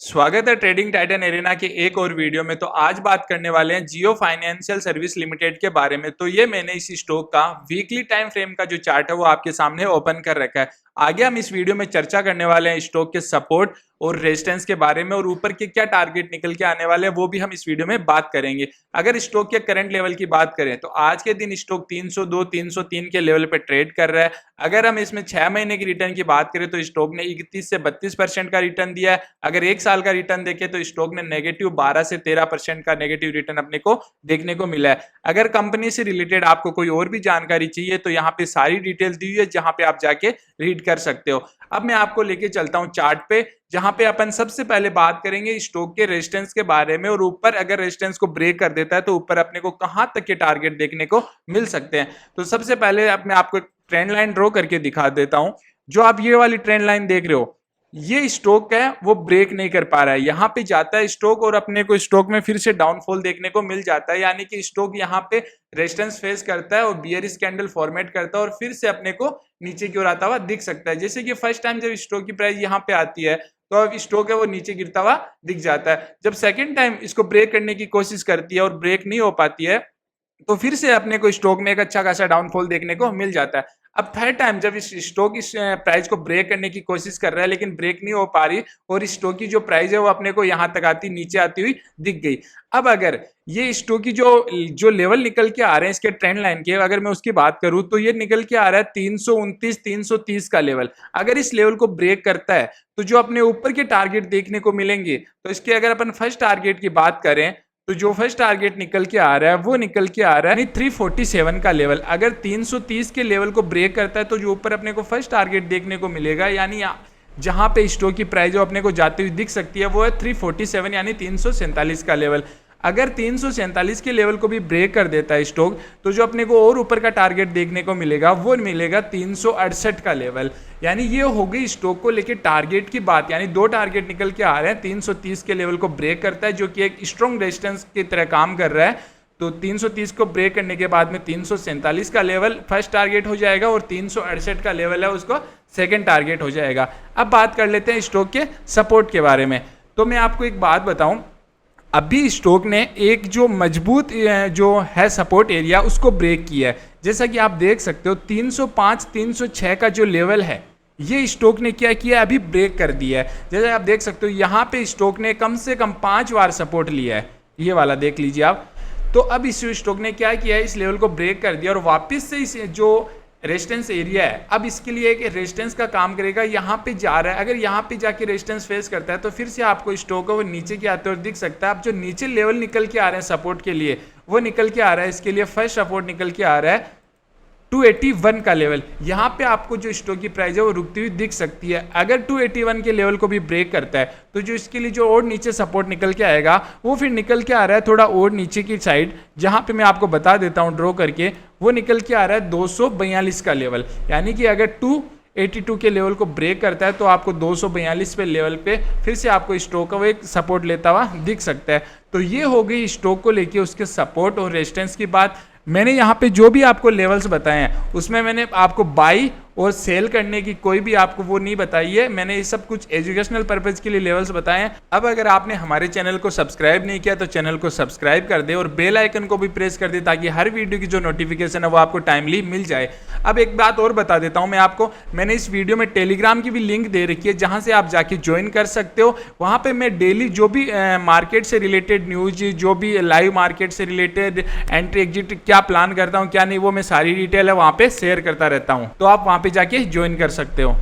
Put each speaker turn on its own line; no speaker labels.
स्वागत है trading Titan arena के एक और वीडियो में। तो आज बात करने वाले हैं जियो फाइनेंशियल सर्विस लिमिटेड के बारे में। तो ये मैंने इस स्टॉक का वीकली टाइम फ्रेम का जो चार्ट है वो आपके सामने ओपन कर रखा है। आगे हम इस वीडियो में चर्चा करने वाले हैं स्टॉक के सपोर्ट और रेजिस्टेंस के बारे में, और ऊपर के क्या टारगेट निकल के आने वाले हैं वो भी हम इस वीडियो में बात करेंगे। अगर स्टॉक के करंट लेवल की बात करें तो आज के दिन स्टॉक 302 303 के लेवल पे ट्रेड कर रहा है। अगर हम इसमें 6 महीने की रिटर्न की बात करें तो स्टॉक ने 31 से 32% का रिटर्न दिया है। अगर एक साल का रिटर्न देखें तो स्टॉक ने नेगेटिव 12 से 13% का नेगेटिव रिटर्न अपने को देखने को मिला है। अगर कंपनी से रिलेटेड आपको कोई और भी जानकारी चाहिए तो यहाँ पे सारी डिटेल दी हुई है, जहां पे आप जाके रीड कर सकते हो। अब मैं आपको लेके चलता हूं चार्ट पे, जहां पे अपन सबसे पहले बात करेंगे स्टॉक के रेजिस्टेंस के बारे में, और ऊपर अगर रेजिस्टेंस को ब्रेक कर देता है तो ऊपर अपने को कहां तक के टारगेट देखने को मिल सकते हैं। तो सबसे पहले अब मैं आपको ट्रेंड लाइन ड्रॉ करके दिखा देता हूं। जो आप ये वाली ट्रेंड लाइन देख रहे हो, ये स्टॉक है वो ब्रेक नहीं कर पा रहा है। यहाँ पे जाता है स्टॉक और अपने को स्टॉक में फिर से डाउनफॉल देखने को मिल जाता है, यानी कि स्टॉक यहाँ पे रेजिस्टेंस फेस करता है और बियरिश कैंडल फॉर्मेट करता है और फिर से अपने को नीचे की ओर आता हुआ दिख सकता है। जैसे कि फर्स्ट टाइम जब स्टॉक की प्राइस यहाँ पे आती है तो अब स्टॉक है वो नीचे गिरता हुआ दिख जाता है। जब सेकेंड टाइम इसको ब्रेक करने की कोशिश करती है और ब्रेक नहीं हो पाती है तो फिर से अपने को स्टॉक में एक अच्छा खासा डाउनफॉल देखने को मिल जाता है। अब थर्ड टाइम जब इस स्टॉक इस प्राइस को ब्रेक करने की कोशिश कर रहा है लेकिन ब्रेक नहीं हो पा रही और स्टॉक की जो प्राइस है वो अपने को यहाँ तक आती नीचे आती हुई दिख गई। अब अगर ये स्टॉक की जो लेवल निकल के आ रहे हैं इसके ट्रेंड लाइन के, अगर मैं उसकी बात करूं तो ये निकल के आ रहा है 329 330 का लेवल। अगर इस लेवल को ब्रेक करता है तो जो अपने ऊपर के टारगेट देखने को मिलेंगे, तो इसके अगर अपन फर्स्ट टारगेट की बात करें तो जो फर्स्ट टारगेट निकल के आ रहा है वो निकल के आ रहा है 347 का लेवल। अगर 330 के लेवल को ब्रेक करता है तो जो ऊपर अपने को फर्स्ट टारगेट देखने को मिलेगा, यानी जहां पे स्टॉक की प्राइस जो अपने को जाती हुई दिख सकती है वो है 347 यानी 347 का लेवल। अगर 347 के लेवल को भी ब्रेक कर देता है स्टॉक तो जो अपने को और ऊपर का टारगेट देखने को मिलेगा वो मिलेगा 368 का लेवल। यानी ये हो गई स्टॉक को लेके टारगेट की बात, यानी दो टारगेट निकल के आ रहे हैं। 330 के लेवल को ब्रेक करता है जो कि एक स्ट्रॉन्ग रेजिस्टेंस की तरह काम कर रहा है, तो 330 को ब्रेक करने के बाद में 347 का लेवल फर्स्ट टारगेट हो जाएगा और 368 का लेवल है उसको सेकंड टारगेट हो जाएगा। अब बात कर लेते हैं स्टॉक के सपोर्ट के बारे में। तो मैं आपको एक बात बताऊं, अभी स्टॉक ने एक जो मजबूत जो है सपोर्ट एरिया उसको ब्रेक किया है। जैसा कि आप देख सकते हो 305 306 का जो लेवल है ये स्टॉक ने क्या किया, अभी ब्रेक कर दिया है। जैसे आप देख सकते हो यहाँ पे स्टॉक ने कम से कम 5 बार सपोर्ट लिया है, ये वाला देख लीजिए आप। तो अब इस स्टॉक ने क्या किया है, इस लेवल को ब्रेक कर दिया और वापस से इस जो रेजिस्टेंस एरिया है अब इसके लिए एक रेजिस्टेंस का काम करेगा। यहाँ पे जा रहा है, अगर यहाँ पे जाके रेजिस्टेंस फेस करता है तो फिर से आपको स्टॉक है वो नीचे के आते हुए दिख सकता है। अब जो नीचे लेवल निकल के आ रहे हैं सपोर्ट के लिए वो निकल के आ रहा है, इसके लिए फर्स्ट सपोर्ट निकल के आ रहा है 281 का लेवल। यहाँ पे आपको जो स्टॉक की प्राइस है वो रुकती हुई दिख सकती है। अगर 281 के लेवल को भी ब्रेक करता है तो जो इसके लिए जो और नीचे सपोर्ट निकल के आएगा वो फिर निकल के आ रहा है थोड़ा और नीचे की साइड, जहाँ पे मैं आपको बता देता हूँ ड्रॉ करके, वो निकल के आ रहा है 242 का लेवल। यानी कि अगर 282 के लेवल को ब्रेक करता है तो आपको 242 पे लेवल पे फिर से आपको स्टॉक का वो एक सपोर्ट लेता हुआ दिख सकता है। तो ये हो गई स्टॉक को लेके उसके सपोर्ट और रेजिस्टेंस की बात। मैंने यहाँ पे जो भी आपको लेवल्स बताए हैं उसमें मैंने आपको बाई और सेल करने की कोई भी आपको वो नहीं बताई है। मैंने ये सब कुछ एजुकेशनल पर्पज के लिए लेवल्स बताए हैं। अब अगर आपने हमारे चैनल को सब्सक्राइब नहीं किया तो चैनल को सब्सक्राइब कर दे और बेल आइकन को भी प्रेस कर दे ताकि हर वीडियो की जो नोटिफिकेशन है वो आपको टाइमली मिल जाए। अब एक बात और बता देता हूँ मैं आपको, मैंने इस वीडियो में टेलीग्राम की भी लिंक दे रखी है जहाँ से आप जाके ज्वाइन कर सकते हो। वहाँ पर मैं डेली जो भी मार्केट से रिलेटेड न्यूज, जो भी लाइव मार्केट से रिलेटेड एंट्री एग्जिट क्या प्लान करता हूँ क्या नहीं, वो मैं सारी डिटेल है वहाँ पे शेयर करता रहता हूँ। तो आप वहाँ पे जाके ज्वाइन कर सकते हो।